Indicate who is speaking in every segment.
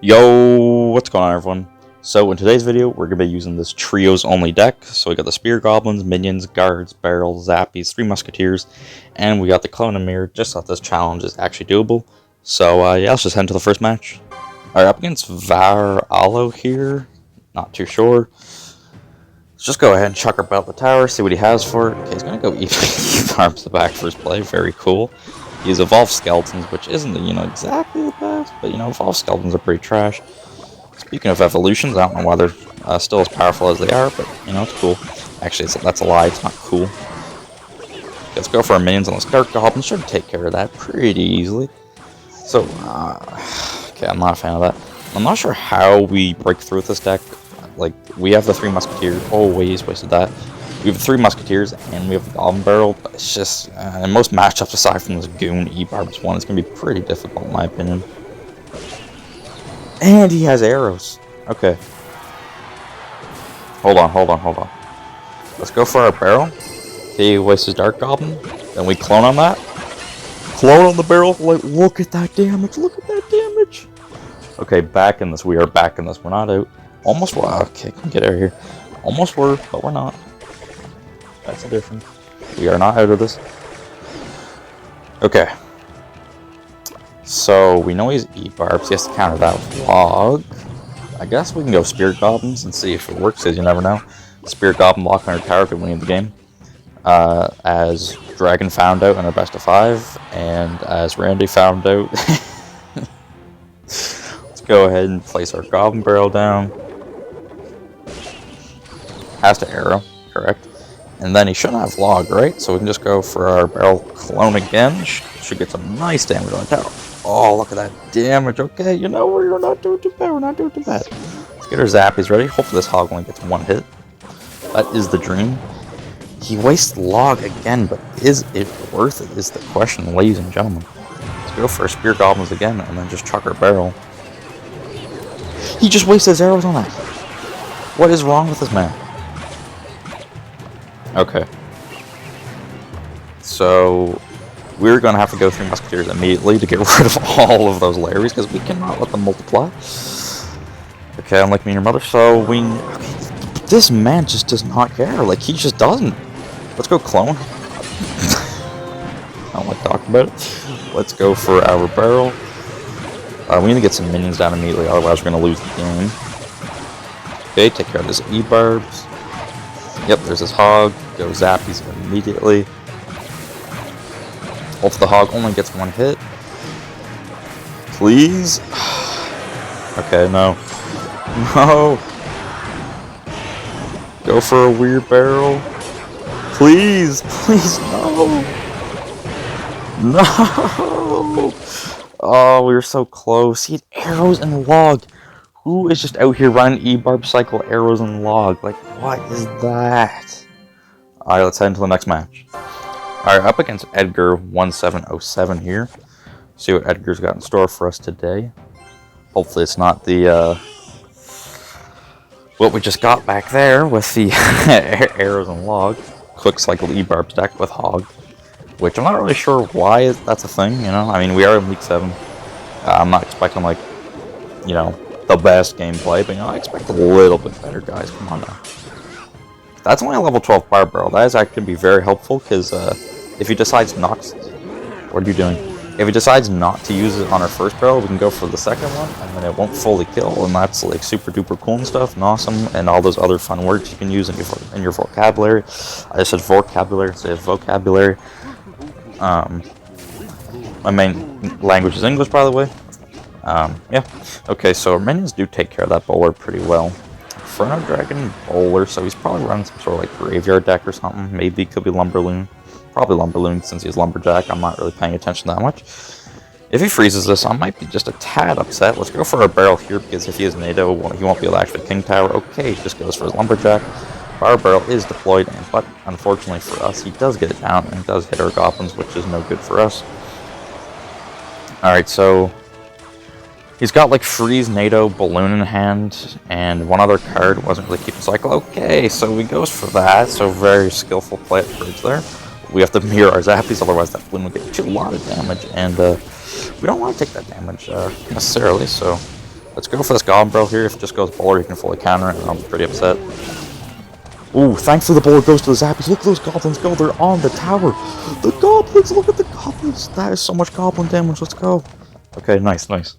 Speaker 1: Yo, what's going on everyone? So in today's video, we're going to be using this trios only deck. So we got the Spear Goblins, Minions, Guards, Barrels, Zappies, 3 Musketeers, and we got the Clone and Mirror. Just thought this challenge is actually doable. So yeah, let's just head into the first match. Alright, up against Alo here. Not too sure. Let's just go ahead and chuck our belt the tower, see what he has for it. Okay, he's going to go E-Farms the back first play. Very cool. He's Evolved Skeletons, which isn't, exactly the best, but, Evolved Skeletons are pretty trash. Speaking of evolutions, I don't know why they're still as powerful as they are, but, it's cool. Actually, that's a lie, it's not cool. Okay, let's go for our minions on this Dark Goblin. Should take care of that pretty easily. So, okay, I'm not a fan of that. I'm not sure how we break through with this deck. Like, we have the 3 Musketeers. Oh, wait, wasted that. We have the 3 Musketeers, and we have the Goblin Barrel, but it's just, in most matchups aside from this Goon E-Barbs one, it's going to be pretty difficult in my opinion. And he has arrows. Okay. Hold on. Let's go for our Barrel. He wastes his Dark Goblin, then we clone on that. Clone on the Barrel, like, look at that damage, Okay, back in this, we are back in this, we're not out. Almost were, okay, get out of here. Almost were, but we're not. That's the difference. We are not out of this. Okay. So, we know he's E-Barbs. He has to counter that with Log. I guess we can go Spirit Goblins and see if it works, because you never know. Spirit Goblin block on our tower could win the game. As Dragon found out in our best of 5, and as Randy found out. Let's go ahead and place our Goblin Barrel down. Has to arrow, correct. And then he shouldn't have Log, right? So we can just go for our Barrel Clone again. Should get some nice damage on the tower. Oh, look at that damage. Okay, we're not doing too bad. Let's get our Zappies ready. Hopefully this Hog only gets 1 hit. That is the dream. He wastes Log again, but is it worth it is the question, ladies and gentlemen. Let's go for our Spear Goblins again, and then just chuck our Barrel. He just wasted his arrows on that. What is wrong with this man? Okay. So, we're going to have to go 3 Musketeers immediately to get rid of all of those Larrys, because we cannot let them multiply. Okay, unlike me and your mother, so we... Okay, this man just does not care. Like, he just doesn't. Let's go Clone. I don't like talking about it. Let's go for our Barrel. We need to get some minions down immediately, otherwise we're going to lose the game. Okay, take care of this E-Barbs. Yep, there's this Hog. Go Zappies immediately. Hope the Hog only gets 1 hit. Please? Okay, no. No! Go for a weird Barrel. Please! Please, no! No! Oh, we were so close. He had arrows and Log. Who is just out here running E-Barb cycle, arrows, and Log? Like, what is that? Alright, let's head into the next match. Alright, up against Edgar 1707 here. See what Edgar's got in store for us today. Hopefully it's not the, what we just got back there with the arrows and Log. Quick cycle E-Barbs deck with Hog. Which I'm not really sure why that's a thing, I mean, we are in Week 7. I'm not expecting, like, the best gameplay, but I expect a little bit better, guys. Come on now. That's only a level 12 Fire Barrel. That is actually going to be very helpful, because if he decides not to... What are you doing? If he decides not to use it on our first barrel, we can go for the second one, and then it won't fully kill, and that's like super duper cool and stuff, and awesome, and all those other fun words you can use in your vocabulary. I just said vocabulary instead of vocabulary. My main language is English, by the way. Yeah. Okay, so our minions do take care of that bowler pretty well. Inferno Dragon bowler, so he's probably running some sort of like graveyard deck or something. Maybe it could be Lumberloon. Probably Lumberloon since he's Lumberjack. I'm not really paying attention that much. If he freezes this, I might be just a tad upset. Let's go for our Barrel here, because if he is NATO, he won't be able to actually King Tower. Okay, he just goes for his Lumberjack. Our Barrel is deployed, but unfortunately for us, he does get it down and does hit our Goblins, which is no good for us. Alright, so he's got like Freeze, NATO, Balloon in hand, and one other card wasn't really keeping cycle. Okay, so he goes for that, so very skillful play at bridge there. We have to mirror our Zappies, otherwise that balloon will get a lot of damage, and we don't want to take that damage necessarily, so Let's go for this Goblin Barrel here. If it just goes Bowler, he can fully counter it, and I'll be pretty upset. Ooh, thankfully the Bowler goes to the Zappies. Look at those Goblins go. They're on the tower. The Goblins, look at the Goblins. That is so much Goblin damage. Let's go. Okay, nice, nice.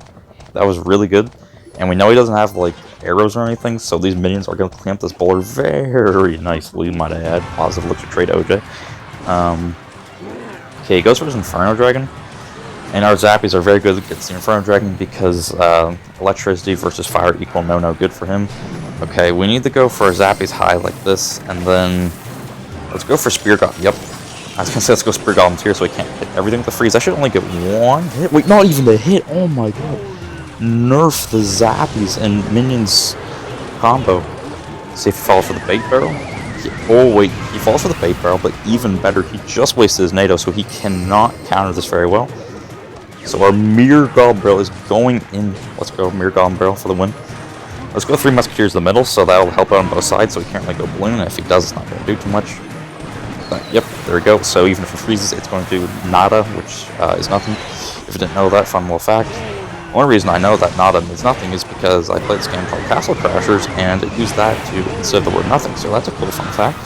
Speaker 1: That was really good. And we know he doesn't have, like, arrows or anything, so these minions are going to clamp this Bowler very nicely, might I add. Positive looks trade OJ. Okay, he goes for his Inferno Dragon. And our Zappies are very good against the Inferno Dragon because electricity versus fire equal no good for him. Okay, we need to go for Zappies high like this, and then let's go for Spear Goblin. Yep. I was going to say let's go Spear Goblins here so we can't hit everything with the freeze. I should only get one hit. Wait, not even the hit. Oh my god. Nerf the Zappies and minions combo. See if he falls for the bait barrel. Oh wait, he falls for the bait barrel, but even better, he just wasted his NATO, so he cannot counter this very well. So our Mirror Goblin Barrel is going in. Let's go Mirror Goblin Barrel for the win. Let's go 3 Musketeers in the middle, so that'll help out on both sides, so he can't really go balloon. If he does, it's not going to do too much. But, yep, there we go. So even if it freezes, it's going to do nada, which is nothing. If you didn't know that, fun little fact. The only reason I know that nada means nothing is because I played this game called Castle Crashers, and it used that to instead of the word nothing, so that's a cool fun fact.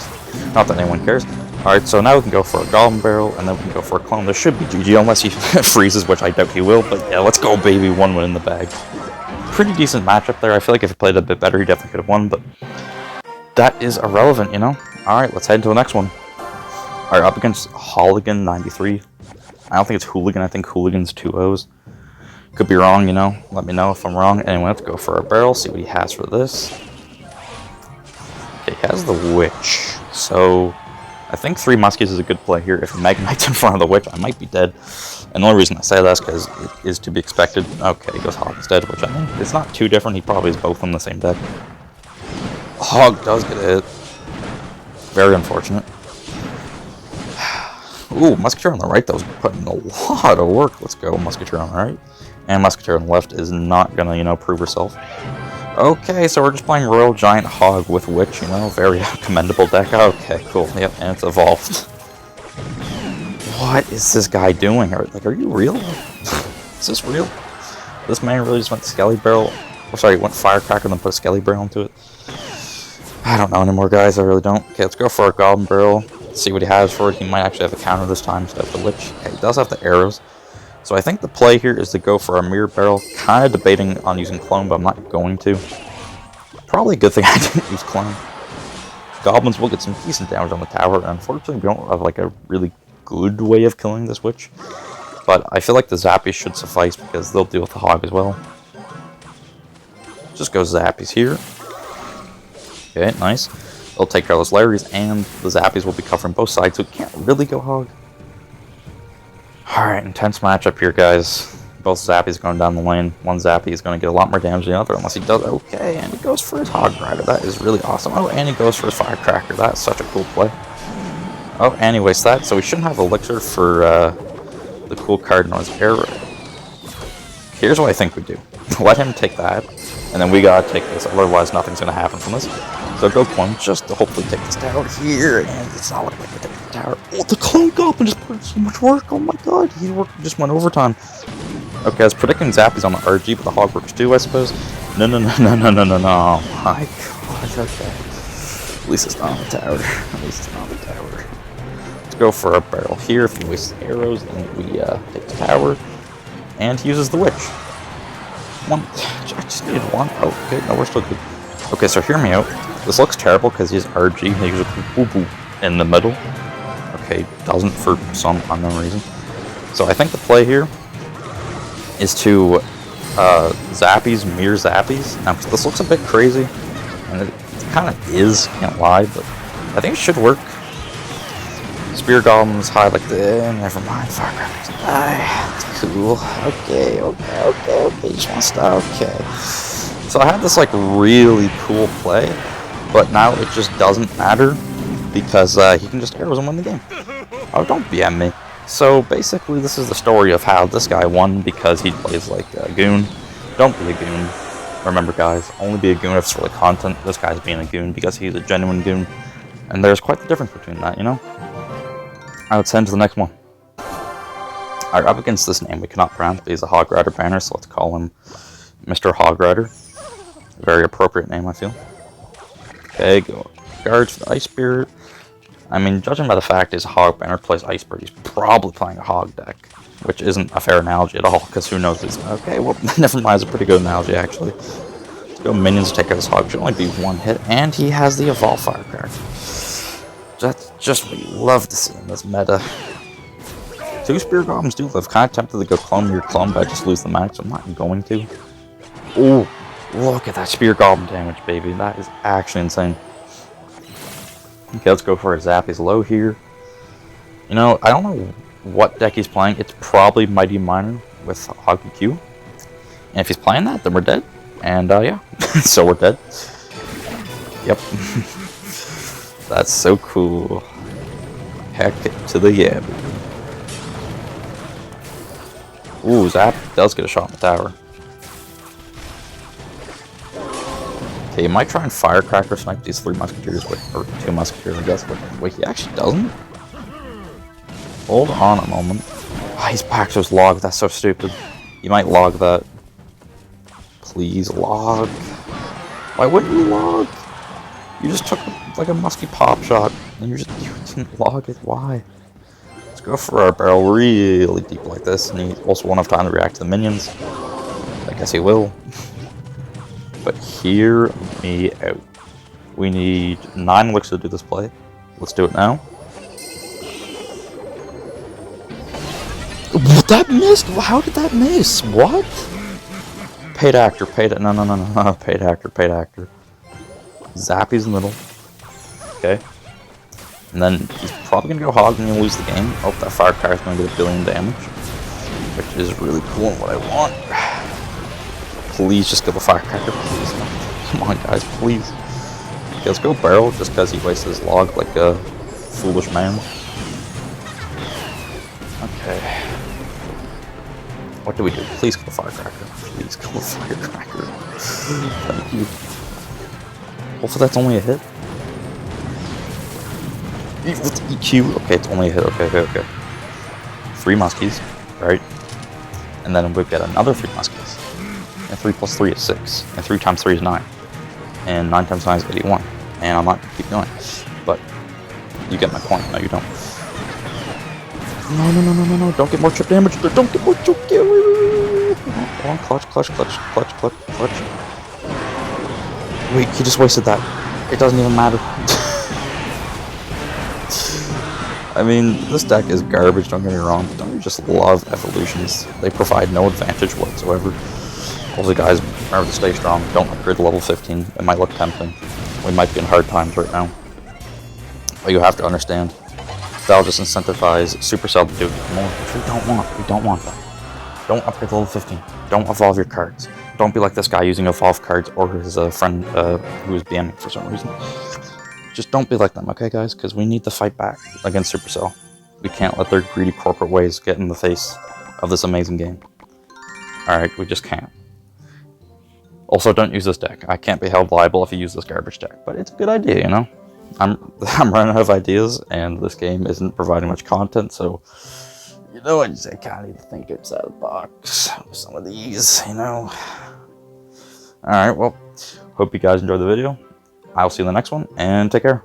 Speaker 1: Not that anyone cares. Alright, so now we can go for a Goblin Barrel, and then we can go for a Clone. This should be GG, unless he freezes, which I doubt he will, but yeah, let's go, baby. 1 win in the bag. Pretty decent matchup there. I feel like if he played a bit better, he definitely could have won, but that is irrelevant, you know? Alright, let's head to the next one. Alright, up against Hooligan 93. I don't think it's Hooligan, I think Hooligan's 2 O's. Could be wrong, you know? Let me know if I'm wrong. Anyway, let's go for our barrel, see what he has for this. Okay, he has the Witch, so I think 3 Muskies is a good play here. If Mega Knight's in front of the Witch, I might be dead. And the only reason I say that is because it is to be expected. Okay, he goes Hog instead, which I mean, it's not too different. He probably has both in the same deck. Hog does get a hit. Very unfortunate. Ooh, Musketeer on the right, that was putting a lot of work. Let's go, Musketeer on the right. And Musketeer on the left is not going to, you know, prove herself. Okay, so we're just playing Royal Giant Hog with Witch, you know, very commendable deck. Okay, cool, yep, and it's evolved. What is this guy doing? Like, are you real? Is this real? This man really just went Skelly Barrel, or sorry, went Firecracker and then put a Skelly Barrel into it? I don't know anymore, guys, I really don't. Okay, let's go for our Goblin Barrel, see what he has for it. He might actually have a counter this time instead of the Witch. Okay, he does have the arrows. So I think the play here is to go for a Mirror Barrel. Kind of debating on using Clone, but I'm not going to. Probably a good thing I didn't use Clone. Goblins will get some decent damage on the tower, and unfortunately we don't have like a really good way of killing this Witch. But I feel like the Zappies should suffice because they'll deal with the Hog as well. Just go Zappies here. Okay, nice. They'll take care of those Larrys, and the Zappies will be covering both sides, so we can't really go Hog. Alright, intense matchup here, guys. Both Zappies going down the lane. One Zappy is going to get a lot more damage than the other, unless he does. Okay, and he goes for his Hog Rider. That is really awesome. Oh, and he goes for his Firecracker. That's such a cool play. Oh, and he wastes that, so we shouldn't have Elixir for the cool card known as Arrow. Here's what I think we do. Let him take that, and then we gotta take this, otherwise nothing's gonna happen from this. So go Clone, just to hopefully take this tower here, and it's not looking like we're taking the tower. Oh, the Clone Goblin just put in so much work, oh my god, just went overtime. Okay, I was predicting Zappies on the RG, but the Hog works too, I suppose. No, oh my god, okay. At least it's not on the tower, at least it's not on the tower. Let's go for a barrel here. If he wastes the arrows, then we take the tower. And he uses the Witch. One. I just needed one. Oh, okay, no, we're still good. Okay, so hear me out. This looks terrible because he has RG. He uses boo in the middle. Okay, doesn't for some unknown reason. So I think the play here is to Zappies, Mirror Zappies. Now, this looks a bit crazy, and it kind of is, can't lie, but I think it should work. Spear Goblins high like the never mind, Firecrackers. That's cool. Okay, you just want to stop, okay. So I had this like really cool play, but now it just doesn't matter because he can just arrows and win the game. Oh, don't BM me. So basically this is the story of how this guy won because he plays like a goon. Don't be a goon. Remember guys, only be a goon if it's for the content. This guy's being a goon because he's a genuine goon. And there's quite the difference between that, you know? I would send to the next one. Alright, up against this name we cannot pronounce, but he's a Hog Rider banner, so let's call him Mr. Hog Rider. Very appropriate name, I feel. Okay, go. Guards for the Ice Spirit. I mean, judging by the fact his Hog Banner plays Ice Spirit, he's probably playing a Hog deck. Which isn't a fair analogy at all, because who knows this. Okay, well, never mind, it's a pretty good analogy, actually. Let's go minions to take out his Hog. Should only be one hit, and he has the Evolve Firecracker. That's just what you love to see in this meta. 2 Spear Goblins do live. Kind of tempted to go clone your clone, but I just lose the max. I'm not going to. Oh, look at that Spear Goblin damage, baby. That is actually insane. Okay, let's go for a Zap. He's low here. You know, I don't know what deck he's playing. It's probably Mighty Miner with Hoggy Q. And if he's playing that, then we're dead. And yeah, so we're dead. Yep. That's so cool. Heck to the yeah. Ooh, Zap does get a shot in the tower. Okay, you might try and Firecracker snipe these 3 Musketeers with, or 2 Musketeers, I guess. But wait, he actually doesn't? Hold on a moment. Oh, he's Paxos log. That's so stupid. You might log that. Please log. Why wouldn't you log? You just took like a musky pop shot and you didn't log it. Why? Let's go for our barrel really deep like this, and he also won't have time to react to the minions. I guess he will. But hear me out. We need 9 elixir to do this play. Let's do it now. That missed? How did that miss? What? Paid actor, no, paid actor. Zappy's in the middle. Okay. And then he's probably gonna go Hog and he'll lose the game. Oh, that Firecracker's gonna get 1 billion damage. Which is really cool and what I want. Please just kill the Firecracker, please. Come on, guys, please. Okay, let's go Barrel just because he wastes his log like a foolish man. Okay. What do we do? Please kill the Firecracker. Please kill the Firecracker. Thank you. Hopefully that's only a hit. With EQ. Okay, it's only a hit. Okay. 3 Muskies, right? And then we'll get another 3 Muskies. And 3 plus 3 is 6. And 3 times 3 is 9. And 9 times 9 is 81. And I'm not gonna keep going. But you get my point. No, you don't. No. Don't get more chip damage. Don't get more chip damage. Come on, clutch. Wait, he just wasted that. It doesn't even matter. I mean, this deck is garbage, don't get me wrong. Don't you just love evolutions? They provide no advantage whatsoever. Also, guys, remember to stay strong. Don't upgrade to level 15. It might look tempting. We might be in hard times right now. But you have to understand, that'll just incentivize Supercell to do more, which we don't want that. Don't upgrade to level 15. Don't evolve your cards. Don't be like this guy using evolve cards or his friend who is BMing for some reason. Just don't be like them, okay, guys? Because we need to fight back against Supercell. We can't let their greedy corporate ways get in the face of this amazing game. Alright, we just can't. Also, don't use this deck. I can't be held liable if you use this garbage deck, but it's a good idea, you know? I'm running out of ideas, and this game isn't providing much content, so you know, I kind of need to think outside the box with some of these, you know? Alright, well, hope you guys enjoyed the video. I'll see you in the next one, and take care.